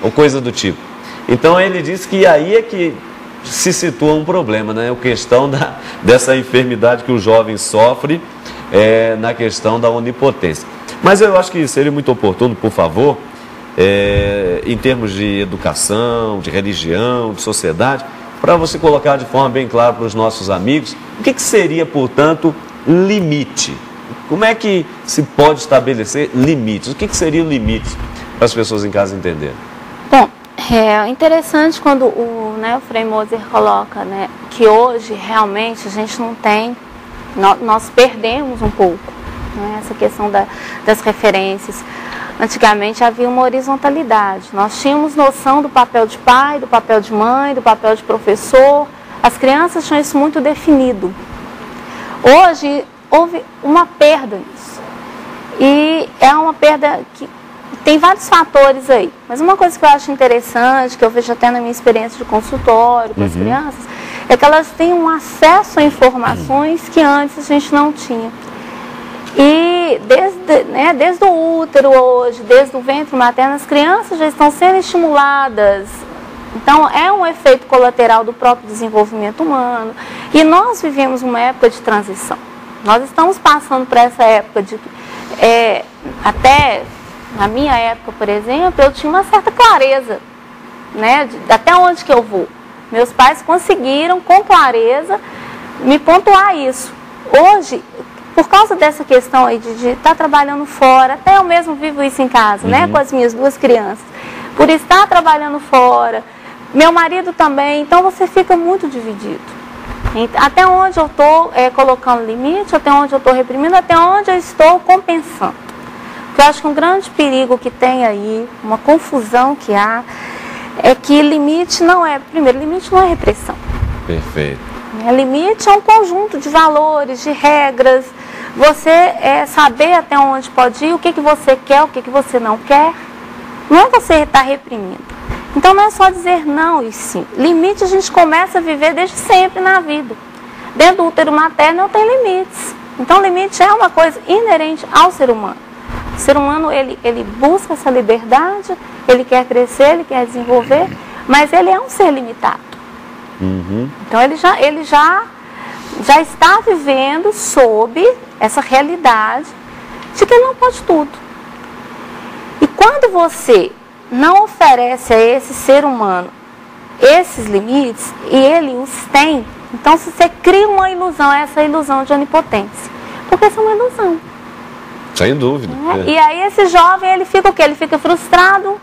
ou coisa do tipo. Então ele diz que aí é que se situa um problema, né? A questão dessa enfermidade que o jovem sofre na questão da onipotência. Mas eu acho que seria muito oportuno, por favor, em termos de educação, de religião, de sociedade, para você colocar de forma bem clara para os nossos amigos, o que seria, portanto, limite? Como é que se pode estabelecer limites? O que seria o limite para as pessoas em casa entenderem? Bom, é interessante quando o Frei Moser coloca, né, que hoje realmente a gente não tem, nós perdemos um pouco, né, essa questão das referências. Antigamente havia uma horizontalidade, nós tínhamos noção do papel de pai, do papel de mãe, do papel de professor, as crianças tinham isso muito definido. Hoje houve uma perda nisso, e é uma perda que tem vários fatores aí, mas uma coisa que eu acho interessante, que eu vejo até na minha experiência de consultório com as crianças, é que elas têm um acesso a informações que antes a gente não tinha. E desde o útero hoje, desde o ventre materno, as crianças já estão sendo estimuladas. Então é um efeito colateral do próprio desenvolvimento humano. E nós vivemos uma época de transição. Nós estamos passando por essa época de... até na minha época, por exemplo, eu tinha uma certa clareza, né, até onde que eu vou. Meus pais conseguiram, com clareza, me pontuar isso. Hoje, por causa dessa questão aí de estar trabalhando fora, até eu mesmo vivo isso em casa, né, com as minhas duas crianças. Por estar trabalhando fora, meu marido também, então você fica muito dividido. Até onde eu estou colocando limite, até onde eu estou reprimindo, até onde eu estou compensando. Porque eu acho que um grande perigo que tem aí, uma confusão que há, é que limite não é repressão. Perfeito. Limite é um conjunto de valores, de regras, você saber até onde pode ir, o que você quer, o que você não quer. Não é você estar reprimindo. Então não é só dizer não e sim. Limite a gente começa a viver desde sempre na vida. Dentro do útero materno eu tenho limites. Então limite é uma coisa inerente ao ser humano. O ser humano, ele busca essa liberdade, ele quer crescer, ele quer desenvolver, mas ele é um ser limitado. Então ele já está vivendo sob essa realidade de que ele não pode tudo. E quando você não oferece a esse ser humano esses limites, e ele os tem, então se você cria uma ilusão, essa ilusão de onipotência, porque isso é uma ilusão. Sem dúvida. E aí esse jovem, ele fica o quê? Ele fica frustrado,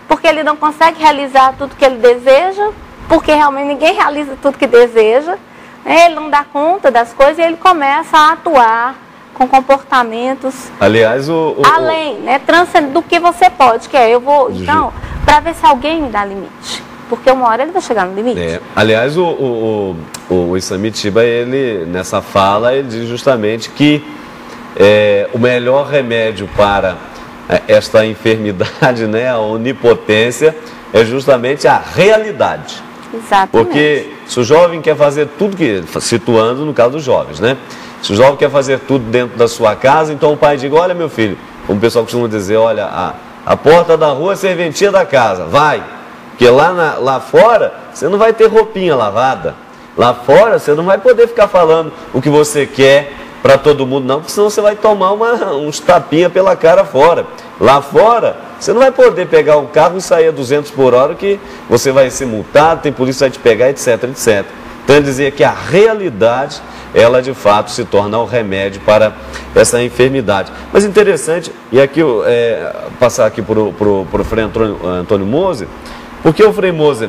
porque ele não consegue realizar tudo que ele deseja, porque realmente ninguém realiza tudo que deseja, ele não dá conta das coisas e ele começa a atuar com comportamentos aliás, além, né, transcendendo do que você pode, que é eu vou, então, para ver se alguém me dá limite, porque uma hora ele vai chegar no limite. Aliás, o Isamitiba, ele, nessa fala, ele diz justamente que o melhor remédio para esta enfermidade, né, a onipotência, é justamente a realidade. Exatamente. Porque se o jovem quer fazer tudo que... Situando no caso dos jovens, né? Se o jovem quer fazer tudo dentro da sua casa, então o pai diz, olha meu filho, como o pessoal costuma dizer, olha, a porta da rua é serventia da casa, vai. Porque lá fora você não vai ter roupinha lavada. Lá fora você não vai poder ficar falando o que você quer para todo mundo não, porque senão você vai tomar uns tapinha pela cara fora. Lá fora, você não vai poder pegar um carro e sair a 200 por hora que você vai ser multado, tem polícia que vai te pegar, etc, etc. Então ele dizia que a realidade, ela de fato se torna o remédio para essa enfermidade. Mas interessante, e aqui passar aqui para o Frei Antônio Moser, porque o Frei Moser,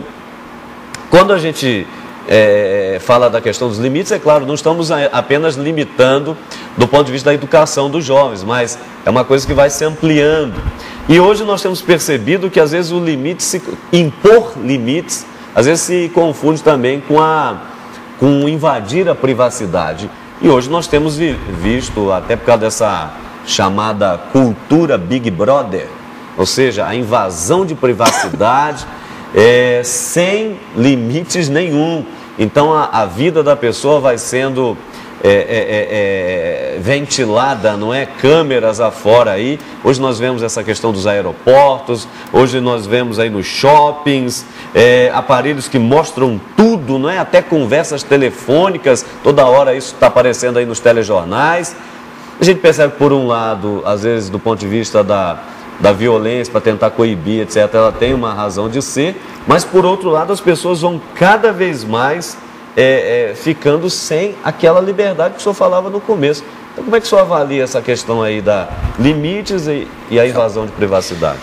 quando a gente fala da questão dos limites, é claro, não estamos apenas limitando do ponto de vista da educação dos jovens, mas é uma coisa que vai se ampliando. E hoje nós temos percebido que às vezes o limite, impor limites, às vezes se confunde também com invadir a privacidade. E hoje nós temos visto, até por causa dessa chamada cultura Big Brother, ou seja, a invasão de privacidade sem limites nenhum. Então a vida da pessoa vai sendo ventilada, não é? Câmeras afora aí. Hoje nós vemos essa questão dos aeroportos, hoje nós vemos aí nos shoppings, aparelhos que mostram tudo, não é? Até conversas telefônicas, toda hora isso está aparecendo aí nos telejornais. A gente percebe que, por um lado, às vezes do ponto de vista da violência, para tentar coibir, etc., ela tem uma razão de ser, mas por outro lado as pessoas vão cada vez mais ficando sem aquela liberdade que o senhor falava no começo. Então, como é que o senhor avalia essa questão aí da limites e a invasão de privacidade?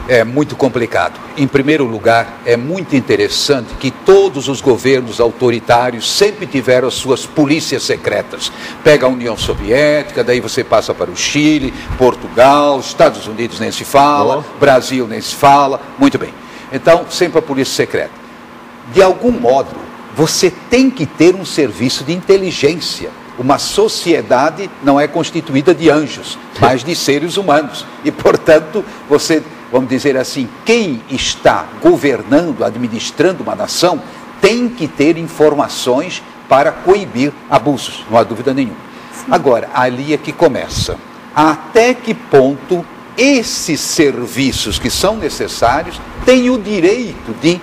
É muito complicado. Em primeiro lugar, é muito interessante que todos os governos autoritários sempre tiveram as suas polícias secretas. Pega a União Soviética, daí você passa para o Chile, Portugal, Estados Unidos nem se fala, Brasil nem se fala. Muito bem. Então, sempre a polícia secreta. De algum modo, você tem que ter um serviço de inteligência. Uma sociedade não é constituída de anjos, mas de seres humanos. E, portanto, você, vamos dizer assim, quem está governando, administrando uma nação, tem que ter informações para coibir abusos, não há dúvida nenhuma. Agora, ali é que começa. Até que ponto esses serviços que são necessários têm o direito de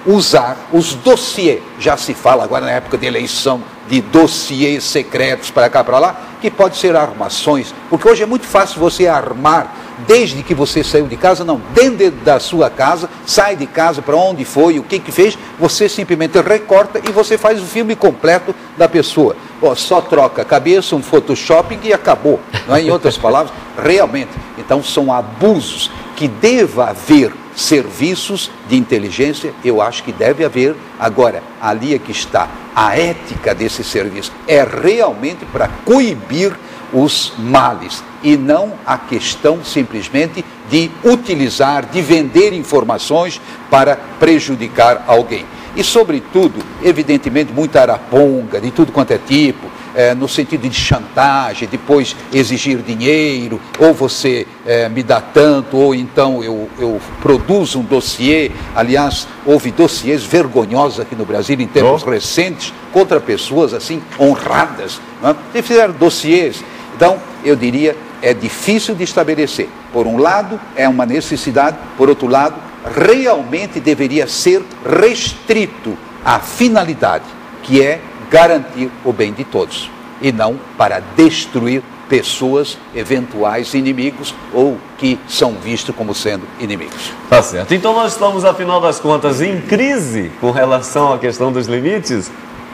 usar os dossiês? Já se fala agora na época de eleição de dossiês secretos para cá, para lá, que pode ser armações, porque hoje é muito fácil você armar, desde que você saiu de casa, não, dentro da sua casa, sai de casa, para onde foi, o que fez, você simplesmente recorta e você faz o filme completo da pessoa. Só troca a cabeça, um Photoshop e acabou, não é? Em outras palavras, realmente, então são abusos que deva haver serviços de inteligência, eu acho que deve haver. Agora, ali é que está a ética desse serviço, é realmente para coibir os males e não a questão simplesmente de utilizar, de vender informações para prejudicar alguém. E, sobretudo, evidentemente, muita araponga, de tudo quanto é tipo, no sentido de chantagem, depois exigir dinheiro, ou você me dá tanto, ou então eu produzo um dossiê. Aliás, houve dossiês vergonhosos aqui no Brasil, em tempos recentes, contra pessoas assim, honradas, não é? E fizeram dossiês. Então, eu diria, é difícil de estabelecer. Por um lado, é uma necessidade, por outro lado, realmente deveria ser restrito à finalidade, que é garantir o bem de todos, e não para destruir pessoas, eventuais inimigos, ou que são vistos como sendo inimigos. Tá certo. Então nós estamos, afinal das contas, em crise com relação à questão dos limites?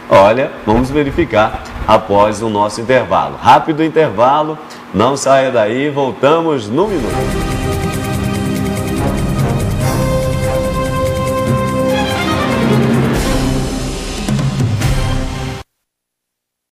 Olha, vamos verificar após o nosso intervalo. Rápido intervalo, não saia daí, voltamos no minuto.